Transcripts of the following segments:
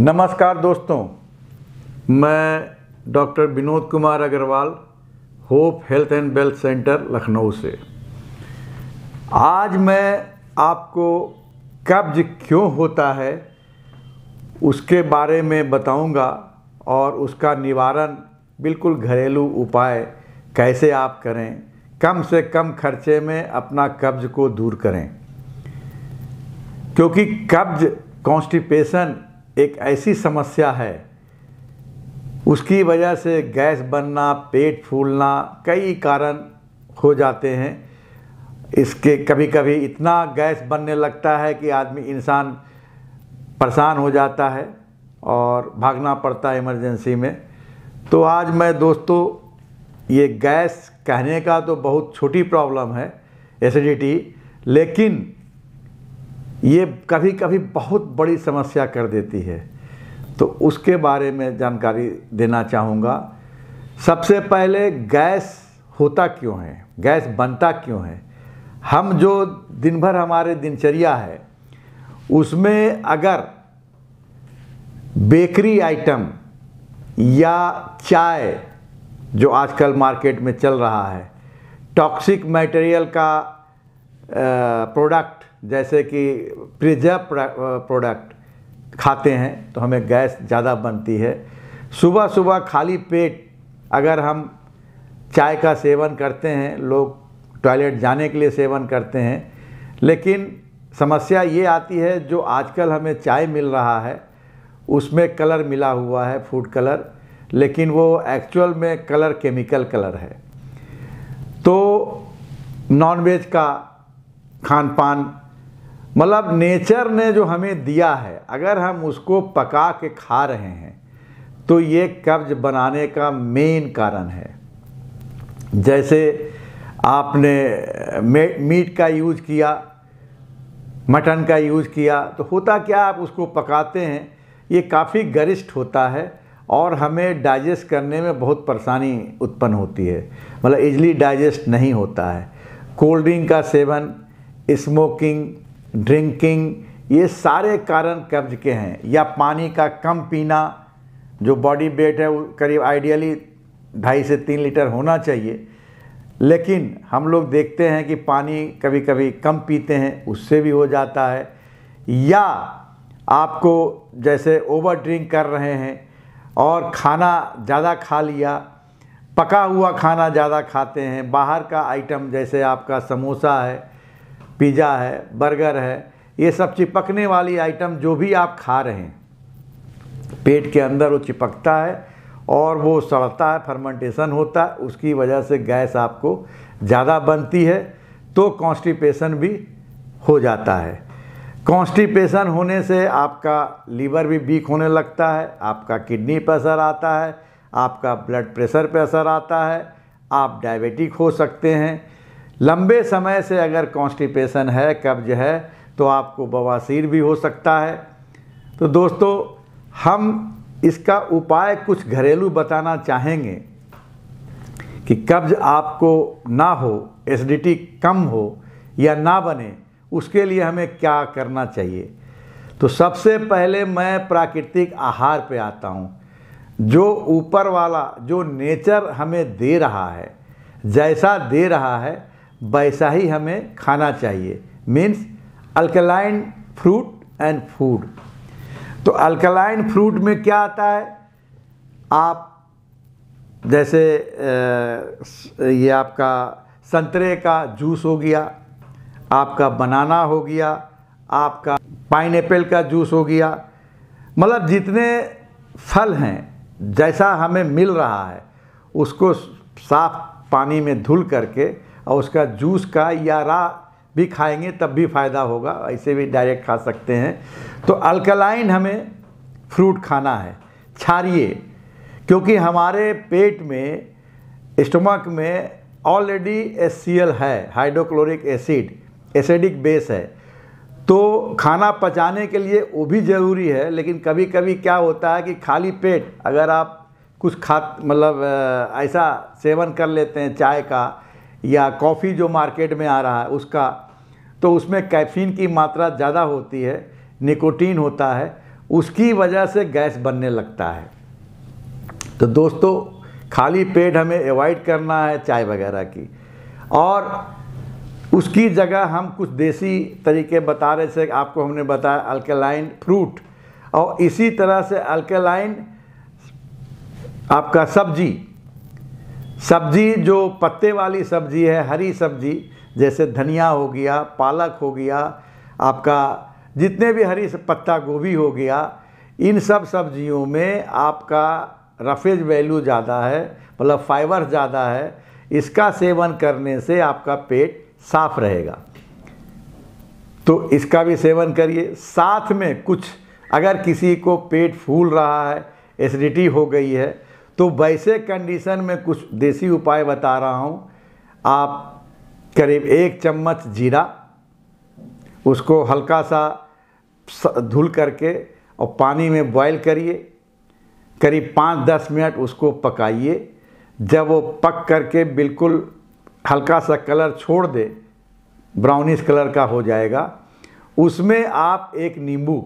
नमस्कार दोस्तों, मैं doctor Vinod Kumar Agarwal, hope health and wealth centre Lucknow से। आज मैं आपको कब्ज क्यों होता है उसके बारे में बताऊंगा और उसका निवारण बिल्कुल घरेलू उपाय कैसे आप करें, कम से कम खर्चे में अपना कब्ज को दूर करें। क्योंकि कब्ज कॉन्स्टिपेशन एक ऐसी समस्या है, उसकी वजह से गैस बनना, पेट फूलना, कई कारण हो जाते हैं। इसके कभी कभी इतना गैस बनने लगता है कि इंसान परेशान हो जाता है और भागना पड़ता है इमरजेंसी में। तो आज मैं दोस्तों, ये गैस कहने का तो बहुत छोटी प्रॉब्लम है, एसिडिटी, लेकिन ये कभी कभी बहुत बड़ी समस्या कर देती है। तो उसके बारे में जानकारी देना चाहूँगा। सबसे पहले गैस होता क्यों है, गैस बनता क्यों है। हम जो दिन भर हमारे दिनचर्या है उसमें अगर बेकरी आइटम या चाय, जो आजकल मार्केट में चल रहा है, टॉक्सिक मटेरियल का प्रोडक्ट जैसे कि प्रिजर्व प्रोडक्ट खाते हैं तो हमें गैस ज़्यादा बनती है। सुबह सुबह खाली पेट अगर हम चाय का सेवन करते हैं, लोग टॉयलेट जाने के लिए सेवन करते हैं, लेकिन समस्या ये आती है जो आजकल हमें चाय मिल रहा है उसमें कलर मिला हुआ है, फूड कलर, लेकिन वो एक्चुअल में कलर केमिकल कलर है। तो नॉनवेज का खान पान, मतलब नेचर ने जो हमें दिया है, अगर हम उसको पका के खा रहे हैं तो ये कब्ज बनाने का मेन कारण है। जैसे आपने मीट का यूज़ किया, मटन का यूज़ किया, तो होता क्या, आप उसको पकाते हैं, ये काफ़ी गरिष्ठ होता है और हमें डाइजेस्ट करने में बहुत परेशानी उत्पन्न होती है, मतलब इजली डाइजेस्ट नहीं होता है। कोल्ड ड्रिंक का सेवन, स्मोकिंग, ड्रिंकिंग, ये सारे कारण कब्ज के हैं। या पानी का कम पीना, जो बॉडी वेट है वो करीब आइडियली 2.5 से 3 लीटर होना चाहिए, लेकिन हम लोग देखते हैं कि पानी कभी कभी कम पीते हैं, उससे भी हो जाता है। या आपको जैसे ओवर ड्रिंक कर रहे हैं और खाना ज़्यादा खा लिया, पका हुआ खाना ज़्यादा खाते हैं, बाहर का आइटम जैसे आपका समोसा है, पिज़्ज़ा है, बर्गर है, ये सब चिपकने वाली आइटम जो भी आप खा रहे हैं, पेट के अंदर वो चिपकता है और वो सड़ता है, फर्मेंटेशन होता है, उसकी वजह से गैस आपको ज़्यादा बनती है, तो कॉन्स्टिपेशन भी हो जाता है। कॉन्स्टिपेशन होने से आपका लीवर भी वीक होने लगता है, आपका किडनी पर असर आता है, आपका ब्लड प्रेशर पर असर आता है, आप डायबिटिक हो सकते हैं। लंबे समय से अगर कॉन्स्टिपेशन है, कब्ज है, तो आपको बवासीर भी हो सकता है। तो दोस्तों, हम इसका उपाय कुछ घरेलू बताना चाहेंगे कि कब्ज आपको ना हो, एसिडिटी कम हो या ना बने, उसके लिए हमें क्या करना चाहिए। तो सबसे पहले मैं प्राकृतिक आहार पे आता हूँ। जो ऊपर वाला, जो नेचर हमें दे रहा है, जैसा दे रहा है वैसा ही हमें खाना चाहिए। Means alkaline fruit and food. तो अल्कलाइन फ्रूट में क्या आता है, आप जैसे ये आपका संतरे का जूस हो गया, आपका बनाना हो गया, आपका पाइनएप्पल का जूस हो गया, मतलब जितने फल हैं जैसा हमें मिल रहा है उसको साफ पानी में धुल करके और उसका जूस का या रा भी खाएंगे तब भी फ़ायदा होगा, ऐसे भी डायरेक्ट खा सकते हैं। तो अल्कलाइन हमें फ्रूट खाना है, क्षारीय, क्योंकि हमारे पेट में, स्टमक में ऑलरेडी HCl है, हाइड्रोक्लोरिक एसिड, एसिडिक बेस है, तो खाना पचाने के लिए वो भी ज़रूरी है। लेकिन कभी कभी क्या होता है कि खाली पेट अगर आप कुछ मतलब ऐसा सेवन कर लेते हैं चाय का या कॉफ़ी जो मार्केट में आ रहा है उसका, तो उसमें कैफ़ीन की मात्रा ज़्यादा होती है, निकोटीन होता है, उसकी वजह से गैस बनने लगता है। तो दोस्तों खाली पेट हमें अवॉइड करना है चाय वगैरह की, और उसकी जगह हम कुछ देसी तरीके बता रहे थे आपको, हमने बताया अल्कलाइन फ्रूट, और इसी तरह से अल्कलाइन आपका सब्जी जो पत्ते वाली सब्जी है, हरी सब्जी जैसे धनिया हो गया, पालक हो गया, आपका जितने भी हरी पत्ता गोभी हो गया, इन सब सब्जियों में आपका रफेज वैल्यू ज़्यादा है, मतलब फाइबर ज़्यादा है। इसका सेवन करने से आपका पेट साफ रहेगा, तो इसका भी सेवन करिए। साथ में कुछ अगर किसी को पेट फूल रहा है, एसिडिटी हो गई है, तो वैसे कंडीशन में कुछ देसी उपाय बता रहा हूँ। आप करीब 1 चम्मच जीरा, उसको हल्का सा धुल करके और पानी में बॉईल करिए, करीब 5-10 मिनट उसको पकाइए। जब वो पक करके बिल्कुल हल्का सा कलर छोड़ दे, ब्राउनिश कलर का हो जाएगा, उसमें आप एक नींबू,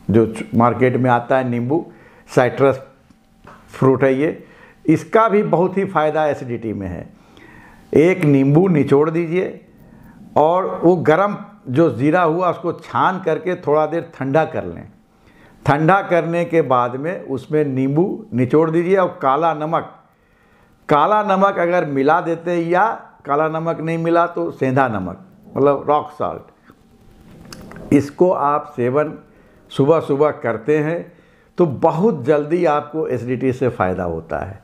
जो मार्केट में आता है नींबू, साइट्रस फ्रूट है ये, इसका भी बहुत ही फ़ायदा एसिडिटी में है। एक नींबू निचोड़ दीजिए और वो गरम जो ज़ीरा हुआ उसको छान करके थोड़ा देर ठंडा कर लें। ठंडा करने के बाद में उसमें नींबू निचोड़ दीजिए और काला नमक अगर मिला देते हैं, या काला नमक नहीं मिला तो सेंधा नमक, मतलब रॉक साल्ट, इसको आप सेवन सुबह सुबह करते हैं तो बहुत जल्दी आपको एसिडिटी से फ़ायदा होता है।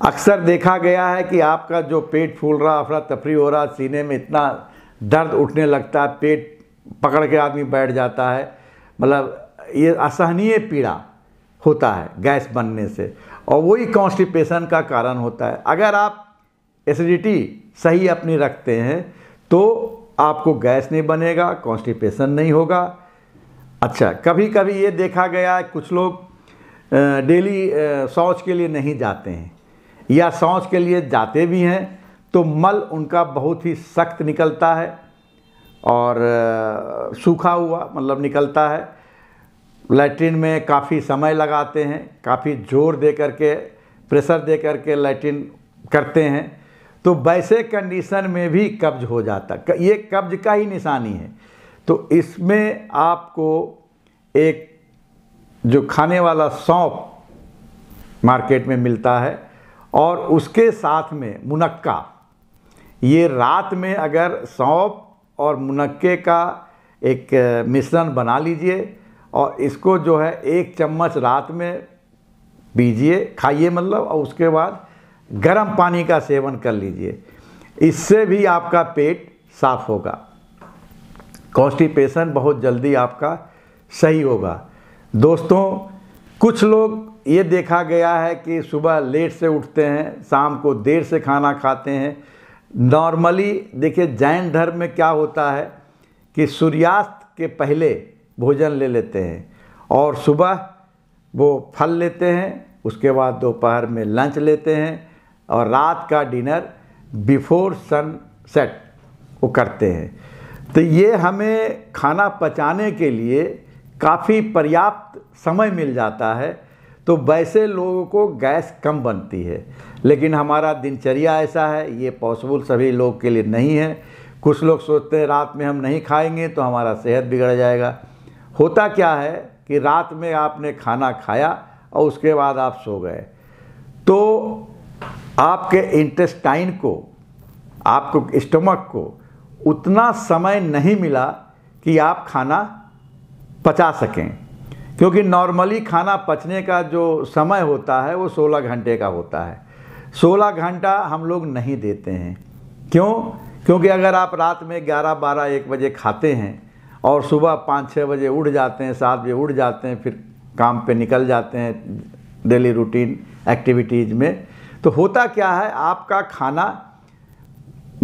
अक्सर देखा गया है कि आपका जो पेट फूल रहा, अफरा तफरी हो रहा, सीने में इतना दर्द उठने लगता है, पेट पकड़ के आदमी बैठ जाता है, मतलब ये असहनीय पीड़ा होता है गैस बनने से, और वही कॉन्स्टिपेशन का कारण होता है। अगर आप एसिडिटी सही अपनी रखते हैं तो आपको गैस नहीं बनेगा, कॉन्स्टिपेशन नहीं होगा। अच्छा, कभी कभी ये देखा गया है कुछ लोग डेली शौच के लिए नहीं जाते हैं, या शौच के लिए जाते भी हैं तो मल उनका बहुत ही सख्त निकलता है और सूखा हुआ मतलब निकलता है। लैट्रिन में काफ़ी समय लगाते हैं, काफ़ी जोर दे करके, प्रेशर दे करके लैट्रिन करते हैं, तो वैसे कंडीशन में भी कब्ज हो जाता। ये कब्ज का ही निशानी है। तो इसमें आपको एक जो खाने वाला सौंफ मार्केट में मिलता है, और उसके साथ में मुनक्का, ये रात में अगर सौंफ और मुनक्के का एक मिश्रण बना लीजिए और इसको जो है 1 चम्मच रात में पीजिए, खाइए मतलब, और उसके बाद गर्म पानी का सेवन कर लीजिए। इससे भी आपका पेट साफ होगा, कॉन्स्टिपेशन बहुत जल्दी आपका सही होगा। दोस्तों कुछ लोग ये देखा गया है कि सुबह लेट से उठते हैं, शाम को देर से खाना खाते हैं। नॉर्मली देखिए जैन धर्म में क्या होता है कि सूर्यास्त के पहले भोजन ले लेते हैं और सुबह वो फल लेते हैं, उसके बाद दोपहर में लंच लेते हैं और रात का डिनर बिफोर सनसेट वो करते हैं। तो ये हमें खाना पचाने के लिए काफ़ी पर्याप्त समय मिल जाता है, तो वैसे लोगों को गैस कम बनती है। लेकिन हमारा दिनचर्या ऐसा है, ये पॉसिबल सभी लोग के लिए नहीं है। कुछ लोग सोचते हैं रात में हम नहीं खाएंगे तो हमारा सेहत बिगड़ जाएगा। होता क्या है कि रात में आपने खाना खाया और उसके बाद आप सो गए, तो आपके इंटेस्टाइन को, आपको स्टमक को उतना समय नहीं मिला कि आप खाना पचा सकें, क्योंकि नॉर्मली खाना पचने का जो समय होता है वो 16 घंटे का होता है। 16 घंटा हम लोग नहीं देते हैं। क्यों? क्योंकि अगर आप रात में 11, 12, 1 बजे खाते हैं और सुबह 5, 6 बजे उठ जाते हैं, 7 बजे उठ जाते हैं, फिर काम पे निकल जाते हैं डेली रूटीन एक्टिविटीज़ में, तो होता क्या है, आपका खाना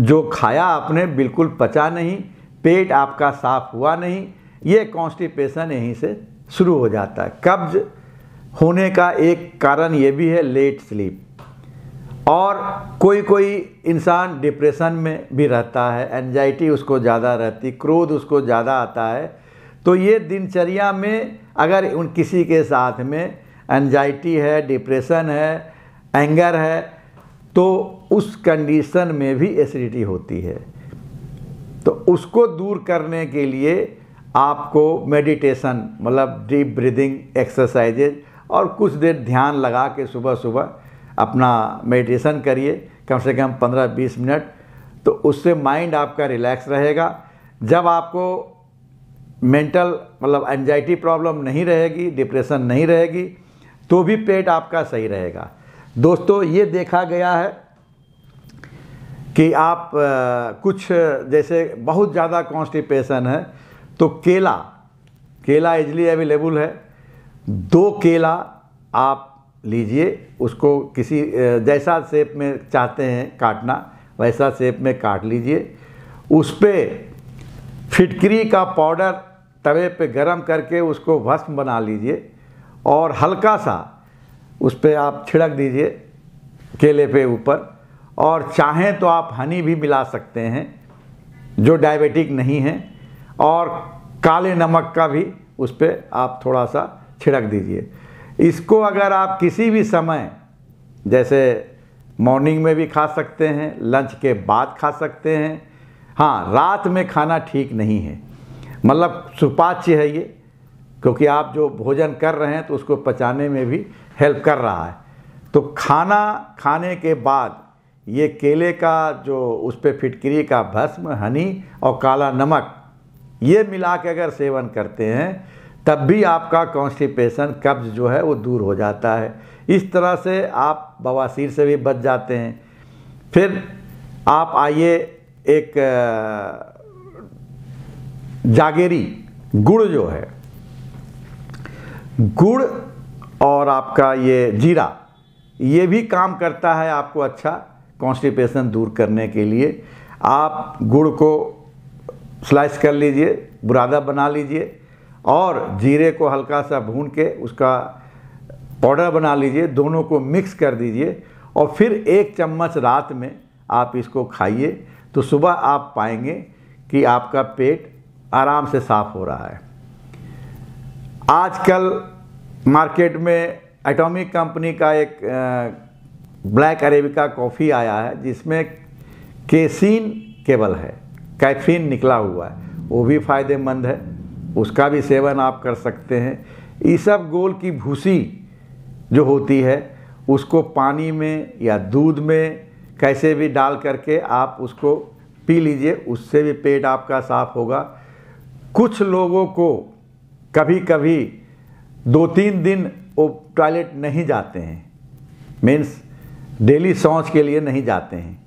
जो खाया आपने बिल्कुल पचा नहीं, पेट आपका साफ हुआ नहीं। ये कॉन्स्टिपेशन यहीं से शुरू हो जाता है। कब्ज होने का एक कारण ये भी है लेट स्लीप, और कोई कोई इंसान डिप्रेशन में भी रहता है, एंजाइटी उसको ज़्यादा रहती, क्रोध उसको ज़्यादा आता है, तो ये दिनचर्या में अगर उन किसी के साथ में एंजाइटी है, डिप्रेशन है, एंगर है, तो उस कंडीशन में भी एसिडिटी होती है। तो उसको दूर करने के लिए आपको मेडिटेशन मतलब डीप ब्रीदिंग एक्सरसाइजेज और कुछ देर ध्यान लगा के सुबह सुबह अपना मेडिटेशन करिए, कम से कम 15-20 मिनट। तो उससे माइंड आपका रिलैक्स रहेगा। जब आपको मेंटल मतलब एंजाइटी प्रॉब्लम नहीं रहेगी, डिप्रेशन नहीं रहेगी, तो भी पेट आपका सही रहेगा। दोस्तों, ये देखा गया है कि आप कुछ जैसे बहुत ज़्यादा कॉन्स्टिपेशन है तो केला इजली अवेलेबल है। 2 केला आप लीजिए, उसको किसी जैसा शेप में चाहते हैं काटना वैसा शेप में काट लीजिए। उस पर फिटकरी का पाउडर तवे पे गरम करके उसको भस्म बना लीजिए और हल्का सा उस पर आप छिड़क दीजिए केले पे ऊपर। और चाहें तो आप हनी भी मिला सकते हैं जो डायबिटिक नहीं है, और काले नमक का भी उस पर आप थोड़ा सा छिड़क दीजिए। इसको अगर आप किसी भी समय, जैसे मॉर्निंग में भी खा सकते हैं, लंच के बाद खा सकते हैं। हाँ, रात में खाना ठीक नहीं है, मतलब सुपाच्य है ये, क्योंकि आप जो भोजन कर रहे हैं तो उसको पचाने में भी हेल्प कर रहा है। तो खाना खाने के बाद ये केले का जो उस पर फिटकरी का भस्म, हनी और काला नमक ये मिला के अगर सेवन करते हैं तब भी आपका कॉन्स्टिपेशन, कब्ज जो है वो दूर हो जाता है। इस तरह से आप बवासीर से भी बच जाते हैं। फिर आप आइए, एक जागेरी गुड़ जो है, गुड़ और आपका ये जीरा, ये भी काम करता है आपको अच्छा कॉन्स्टिपेशन दूर करने के लिए। आप गुड़ को स्लाइस कर लीजिए, बुरादा बना लीजिए और जीरे को हल्का सा भून के उसका पाउडर बना लीजिए, दोनों को मिक्स कर दीजिए और फिर 1 चम्मच रात में आप इसको खाइए। तो सुबह आप पाएंगे कि आपका पेट आराम से साफ हो रहा है। आजकल मार्केट में एटॉमिक कंपनी का एक ब्लैक अरेबिका कॉफ़ी आया है जिसमें केसीन केवल है, कैफीन निकला हुआ है, वो भी फ़ायदेमंद है, उसका भी सेवन आप कर सकते हैं। इसबगोल की भूसी जो होती है उसको पानी में या दूध में कैसे भी डाल करके आप उसको पी लीजिए, उससे भी पेट आपका साफ होगा। कुछ लोगों को कभी कभी 2-3 दिन वो टॉयलेट नहीं जाते हैं, मीन्स डेली शौच के लिए नहीं जाते हैं,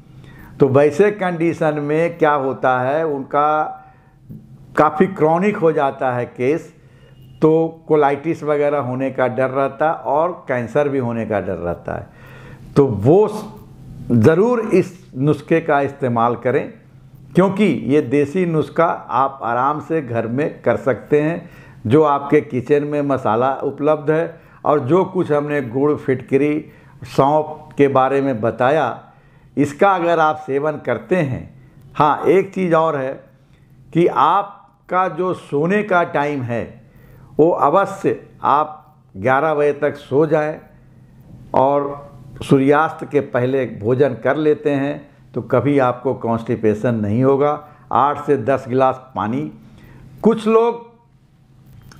तो वैसे कंडीशन में क्या होता है, उनका काफ़ी क्रॉनिक हो जाता है केस, तो कोलाइटिस वगैरह होने का डर रहता है और कैंसर भी होने का डर रहता है। तो वो ज़रूर इस नुस्खे का इस्तेमाल करें, क्योंकि ये देसी नुस्खा आप आराम से घर में कर सकते हैं। जो आपके किचन में मसाला उपलब्ध है और जो कुछ हमने गुड़, फिटकरी, सौंफ के बारे में बताया, इसका अगर आप सेवन करते हैं। हाँ, एक चीज़ और है कि आपका जो सोने का टाइम है वो अवश्य आप 11 बजे तक सो जाएं और सूर्यास्त के पहले भोजन कर लेते हैं तो कभी आपको कॉन्स्टिपेशन नहीं होगा। 8 से 10 गिलास पानी, कुछ लोग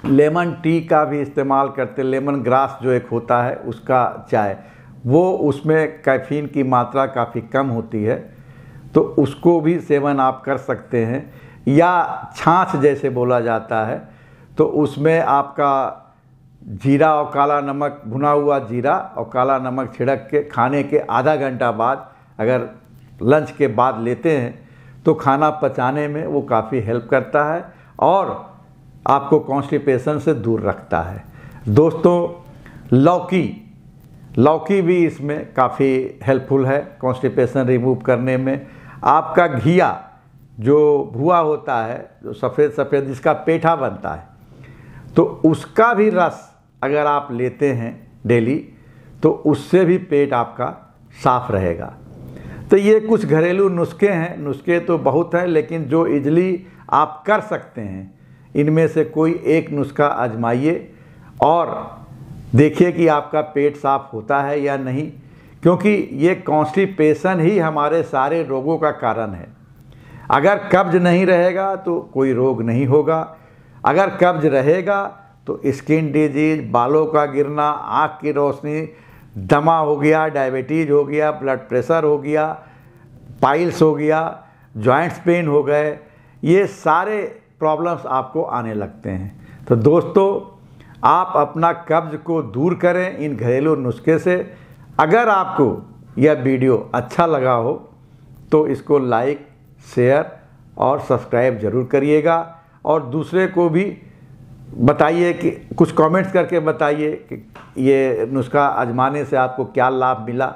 लेमन टी का भी इस्तेमाल करते, लेमन ग्रास जो एक होता है उसका चाय, वो उसमें कैफीन की मात्रा काफ़ी कम होती है, तो उसको भी सेवन आप कर सकते हैं। या छाछ जैसे बोला जाता है, तो उसमें आपका जीरा और काला नमक, भुना हुआ जीरा और काला नमक छिड़क के खाने के आधा घंटा बाद अगर लंच के बाद लेते हैं तो खाना पचाने में वो काफ़ी हेल्प करता है और आपको कॉन्स्टिपेशन से दूर रखता है। दोस्तों, लौकी भी इसमें काफ़ी हेल्पफुल है कॉन्स्टिपेशन रिमूव करने में। आपका घिया जो भुआ होता है, जो सफ़ेद सफ़ेद जिसका पेठा बनता है, तो उसका भी रस अगर आप लेते हैं डेली तो उससे भी पेट आपका साफ रहेगा। तो ये कुछ घरेलू नुस्खे हैं, नुस्खे तो बहुत हैं, लेकिन जो इजली आप कर सकते हैं इनमें से कोई एक नुस्खा आजमाइए और देखिए कि आपका पेट साफ होता है या नहीं, क्योंकि ये कॉन्स्टिपेशन ही हमारे सारे रोगों का कारण है। अगर कब्ज नहीं रहेगा तो कोई रोग नहीं होगा, अगर कब्ज रहेगा तो स्किन डिजीज, बालों का गिरना, आँख की रोशनी, दमा हो गया, डायबिटीज़ हो गया, ब्लड प्रेशर हो गया, पाइल्स हो गया, जॉइंट्स पेन हो गए, ये सारे प्रॉब्लम्स आपको आने लगते हैं। तो दोस्तों, आप अपना कब्ज को दूर करें इन घरेलू नुस्खे से। अगर आपको यह वीडियो अच्छा लगा हो तो इसको लाइक, शेयर और सब्सक्राइब ज़रूर करिएगा और दूसरे को भी बताइए कि कुछ कमेंट्स करके बताइए कि ये नुस्खा आजमाने से आपको क्या लाभ मिला।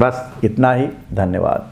बस इतना ही, धन्यवाद।